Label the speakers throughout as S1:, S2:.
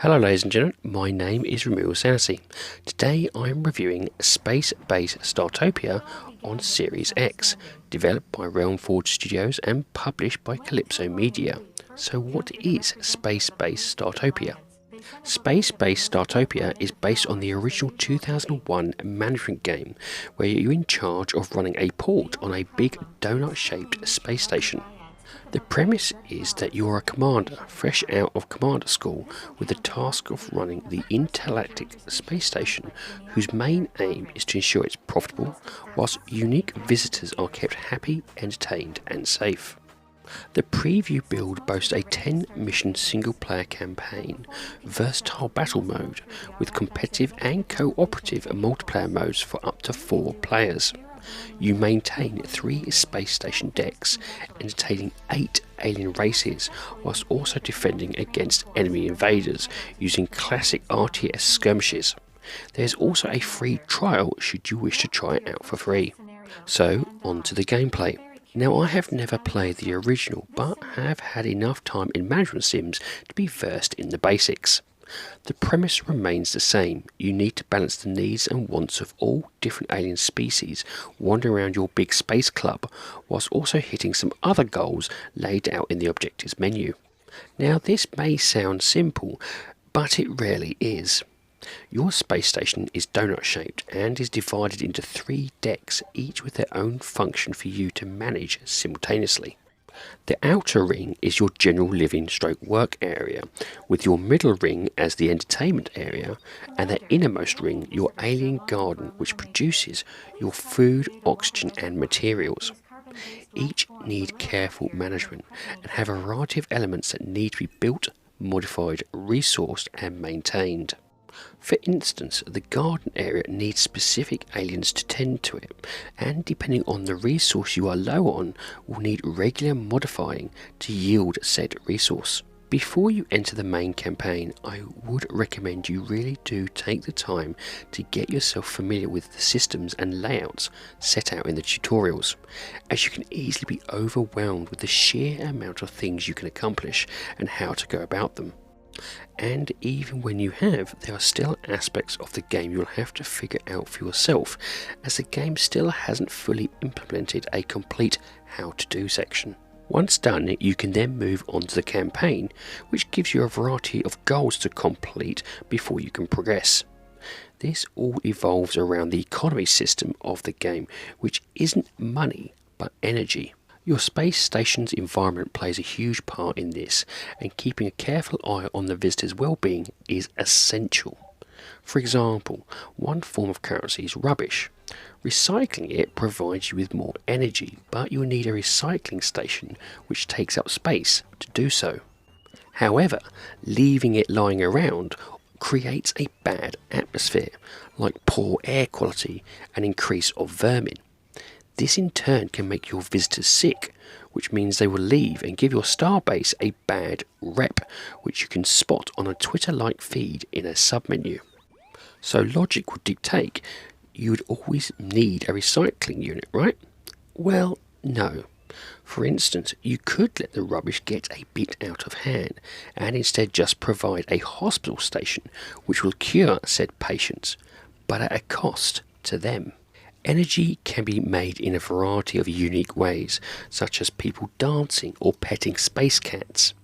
S1: Hello ladies and gentlemen, my name is RemovableSanity. Today I am reviewing Spacebase Startopia on Series X, developed by Realm Forge Studios and published by Calypso Media. So what is Spacebase Startopia? Spacebase Startopia is based on the original 2001 management game, where you're in charge of running a port on a big donut-shaped space station. The premise is that you're a commander fresh out of commander school with the task of running the intergalactic space station, whose main aim is to ensure it's profitable whilst unique visitors are kept happy, entertained and safe. The preview build boasts a 10-mission single-player campaign, versatile battle mode with competitive and cooperative multiplayer modes for up to 4 players. You maintain 3 space station decks, entertaining 8 alien races, whilst also defending against enemy invaders using classic RTS skirmishes. There's also a free trial should you wish to try it out for free. So, on to the gameplay. Now, I have never played the original, but have had enough time in management sims to be versed in the basics. The premise remains the same. You need to balance the needs and wants of all different alien species wandering around your big space club, whilst also hitting some other goals laid out in the objectives menu. Now, this may sound simple, but it rarely is. Your space station is donut shaped and is divided into 3 decks, each with their own function for you to manage simultaneously. The outer ring is your general living / work area, with your middle ring as the entertainment area, and the innermost ring your alien garden, which produces your food, oxygen and materials. Each need careful management and have a variety of elements that need to be built, modified, resourced and maintained. For instance, the garden area needs specific aliens to tend to it, and depending on the resource you are low on, will need regular modifying to yield said resource. Before you enter the main campaign, I would recommend you really do take the time to get yourself familiar with the systems and layouts set out in the tutorials, as you can easily be overwhelmed with the sheer amount of things you can accomplish and how to go about them. And even when you have, there are still aspects of the game you'll have to figure out for yourself, as the game still hasn't fully implemented a complete how to do section. Once done, you can then move on to the campaign, which gives you a variety of goals to complete before you can progress. This all evolves around the economy system of the game, which isn't money but energy. Your space station's environment plays a huge part in this, and keeping a careful eye on the visitor's well-being is essential. For example, one form of currency is rubbish. Recycling it provides you with more energy, but you'll need a recycling station which takes up space to do so. However, leaving it lying around creates a bad atmosphere, like poor air quality and increase of vermin. This in turn can make your visitors sick, which means they will leave and give your starbase a bad rep, which you can spot on a Twitter-like feed in a submenu. So logic would dictate you would always need a recycling unit, right? Well, no. For instance, you could let the rubbish get a bit out of hand and instead just provide a hospital station which will cure said patients, but at a cost to them. Energy can be made in a variety of unique ways, such as people dancing or petting space cats.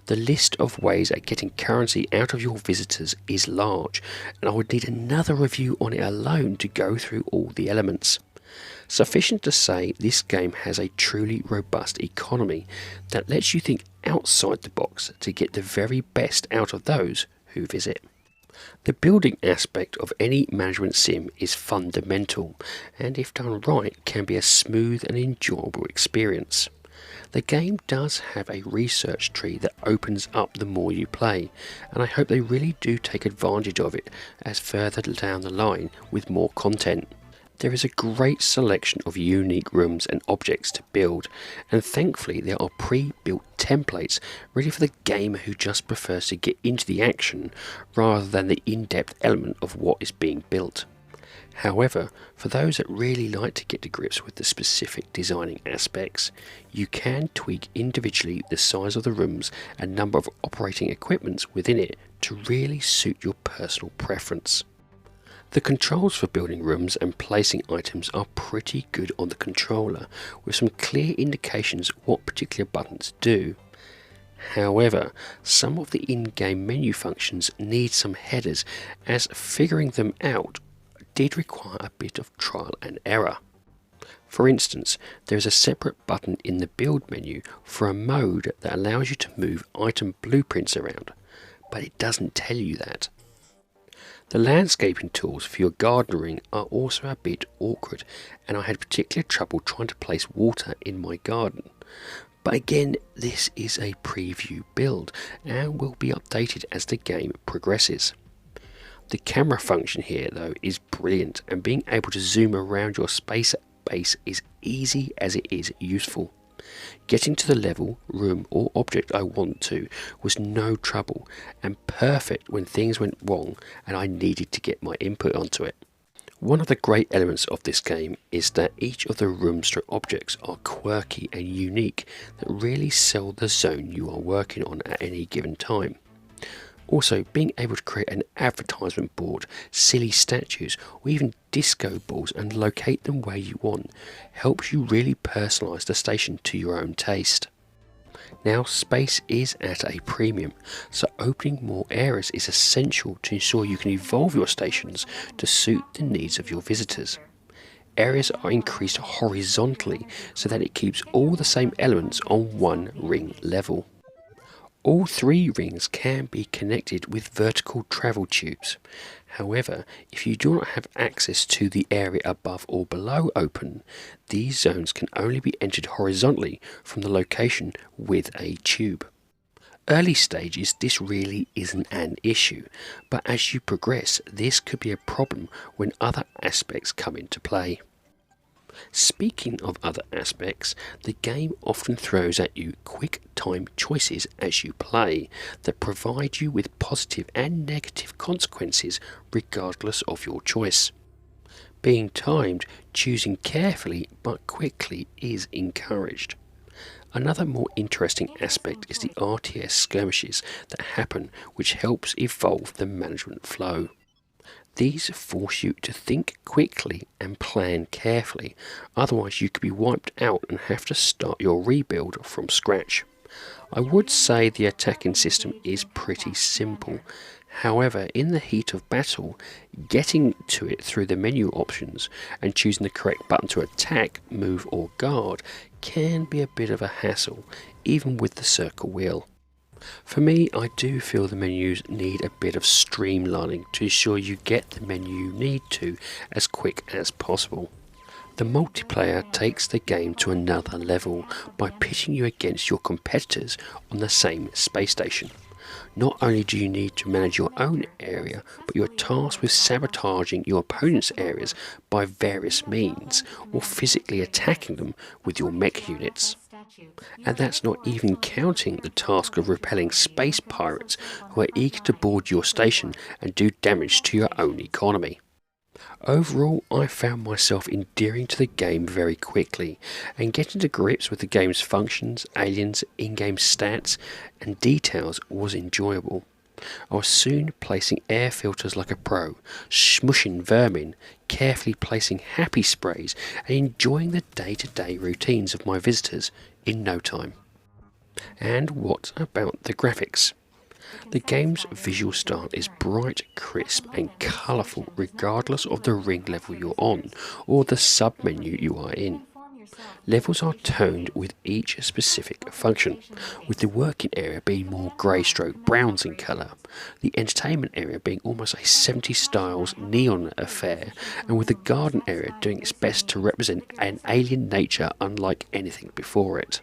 S1: The list of ways at getting currency out of your visitors is large, and I would need another review on it alone to go through all the elements. Sufficient to say, this game has a truly robust economy that lets you think outside the box to get the very best out of those who visit. The building aspect of any management sim is fundamental, and if done right can be a smooth and enjoyable experience. The game does have a research tree that opens up the more you play, and I hope they really do take advantage of it as further down the line with more content. There is a great selection of unique rooms and objects to build, and thankfully there are pre-built templates ready for the gamer who just prefers to get into the action rather than the in-depth element of what is being built. However, for those that really like to get to grips with the specific designing aspects, you can tweak individually the size of the rooms and number of operating equipments within it to really suit your personal preference. The controls for building rooms and placing items are pretty good on the controller, with some clear indications what particular buttons do. However, some of the in-game menu functions need some headers, as figuring them out did require a bit of trial and error. For instance, there is a separate button in the build menu for a mode that allows you to move item blueprints around, but it doesn't tell you that. The landscaping tools for your gardening are also a bit awkward, and I had particular trouble trying to place water in my garden. But again, this is a preview build and will be updated as the game progresses. The camera function here though is brilliant, and being able to zoom around your space base is easy as it is useful. Getting to the level, room or object I want to was no trouble, and perfect when things went wrong and I needed to get my input onto it. One of the great elements of this game is that each of the rooms or objects are quirky and unique that really sell the zone you are working on at any given time. Also, being able to create an advertisement board, silly statues or even disco balls and locate them where you want helps you really personalise the station to your own taste. Now, space is at a premium, so opening more areas is essential to ensure you can evolve your stations to suit the needs of your visitors. Areas are increased horizontally so that it keeps all the same elements on one ring level. All three rings can be connected with vertical travel tubes. However, if you do not have access to the area above or below open, these zones can only be entered horizontally from the location with a tube. Early stages, this really isn't an issue, but as you progress, this could be a problem when other aspects come into play. Speaking of other aspects, the game often throws at you quick time choices as you play that provide you with positive and negative consequences regardless of your choice. Being timed, choosing carefully but quickly is encouraged. Another more interesting aspect is the RTS skirmishes that happen, which helps evolve the management flow. These force you to think quickly and plan carefully, otherwise you could be wiped out and have to start your rebuild from scratch. I would say the attacking system is pretty simple. However, in the heat of battle, getting to it through the menu options and choosing the correct button to attack, move or guard can be a bit of a hassle, even with the circle wheel. For me, I do feel the menus need a bit of streamlining to ensure you get the menu you need to as quick as possible. The multiplayer takes the game to another level by pitting you against your competitors on the same space station. Not only do you need to manage your own area, but you're tasked with sabotaging your opponent's areas by various means, or physically attacking them with your mech units. And that's not even counting the task of repelling space pirates who are eager to board your station and do damage to your own economy. Overall, I found myself endearing to the game very quickly, and getting to grips with the game's functions, aliens, in-game stats and details was enjoyable. I was soon placing air filters like a pro, smushing vermin, carefully placing happy sprays and enjoying the day-to-day routines of my visitors in no time. And what about the graphics? The game's visual style is bright, crisp and colourful regardless of the ring level you're on or the sub-menu you are in. Levels are toned with each specific function, with the working area being more grey-stroke browns in colour, the entertainment area being almost a 70s styles neon affair, and with the garden area doing its best to represent an alien nature unlike anything before it.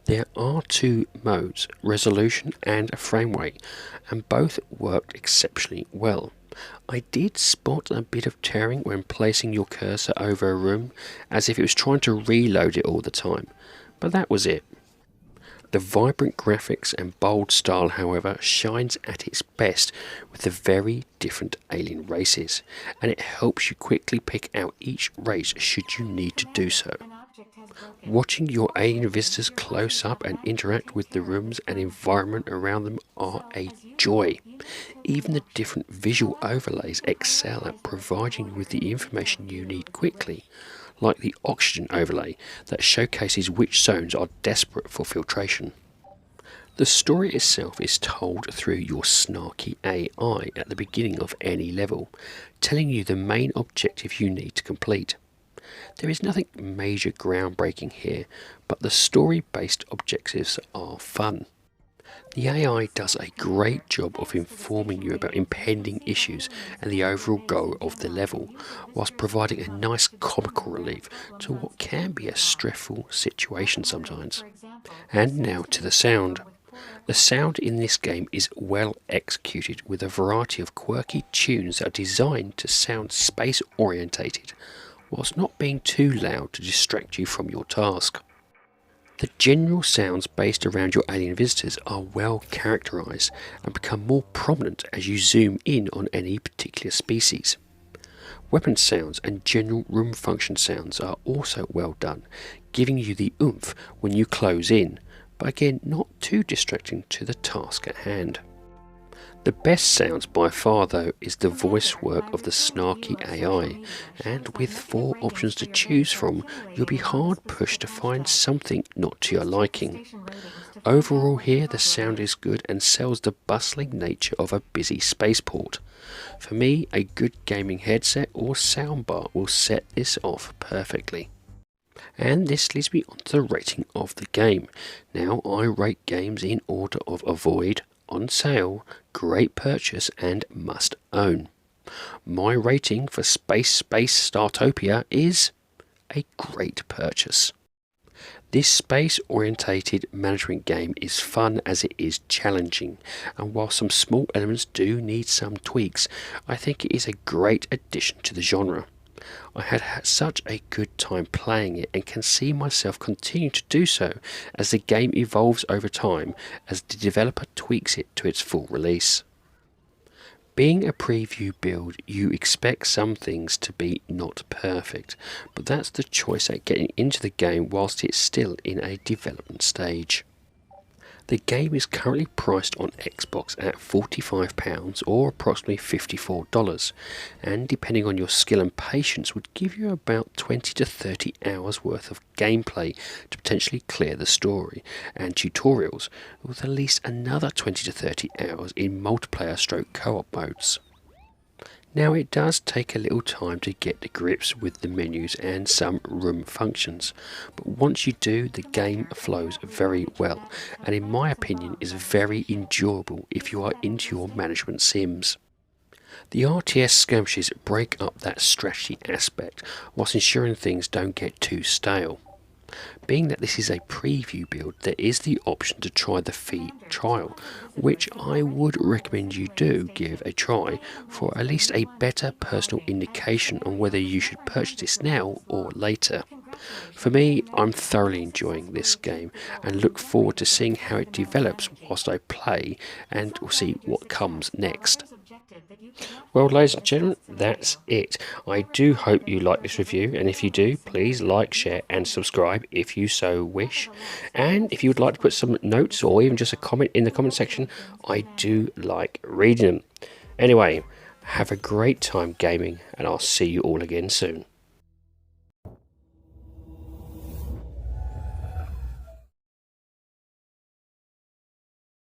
S1: There are two modes, resolution and frame rate, and both worked exceptionally well. I did spot a bit of tearing when placing your cursor over a room, as if it was trying to reload it all the time, but that was it. The vibrant graphics and bold style, however, shines at its best with the very different alien races, and it helps you quickly pick out each race should you need to do so. Watching your alien visitors close up and interact with the rooms and environment around them are a joy. Even the different visual overlays excel at providing you with the information you need quickly, like the oxygen overlay that showcases which zones are desperate for filtration. The story itself is told through your snarky AI at the beginning of any level, telling you the main objective you need to complete. There is nothing major groundbreaking here, but the story-based objectives are fun. The AI does a great job of informing you about impending issues and the overall goal of the level, whilst providing a nice comical relief to what can be a stressful situation sometimes. And now to the sound. The sound in this game is well executed with a variety of quirky tunes that are designed to sound space orientated, whilst not being too loud to distract you from your task. The general sounds based around your alien visitors are well characterised and become more prominent as you zoom in on any particular species. Weapon sounds and general room function sounds are also well done, giving you the oomph when you close in, but again not too distracting to the task at hand. The best sounds by far though is the voice work of the snarky AI, and with 4 options to choose from, you'll be hard pushed to find something not to your liking. Overall here the sound is good and sells the bustling nature of a busy spaceport. For me, a good gaming headset or soundbar will set this off perfectly. And this leads me on to the rating of the game. Now I rate games in order of avoid, on sale, great purchase and must own. My rating for SpaceBase Startopia is a great purchase. This space-orientated management game is fun as it is challenging, and while some small elements do need some tweaks, I think it is a great addition to the genre. I had such a good time playing it and can see myself continue to do so as the game evolves over time as the developer tweaks it to its full release. Being a preview build, you expect some things to be not perfect, but that's the choice at getting into the game whilst it's still in a development stage. The game is currently priced on Xbox at £45 or approximately $54, and depending on your skill and patience would give you about 20 to 30 hours worth of gameplay to potentially clear the story, and tutorials with at least another 20 to 30 hours in multiplayer stroke co-op modes. Now it does take a little time to get to grips with the menus and some room functions, but once you do, the game flows very well and in my opinion is very enjoyable if you are into your management sims. The RTS skirmishes break up that strategy aspect whilst ensuring things don't get too stale. Being that this is a preview build, there is the option to try the free trial, which I would recommend you do give a try for at least a better personal indication on whether you should purchase this now or later. For me, I'm thoroughly enjoying this game and look forward to seeing how it develops whilst I play, and we'll see what comes next. Well, ladies and gentlemen, that's it. I do hope you like this review, and if you do, please like, share and subscribe if you so wish. And if you would like to put some notes or even just a comment in the comment section, I do like reading them. Anyway, have a great time gaming, and I'll see you all again soon.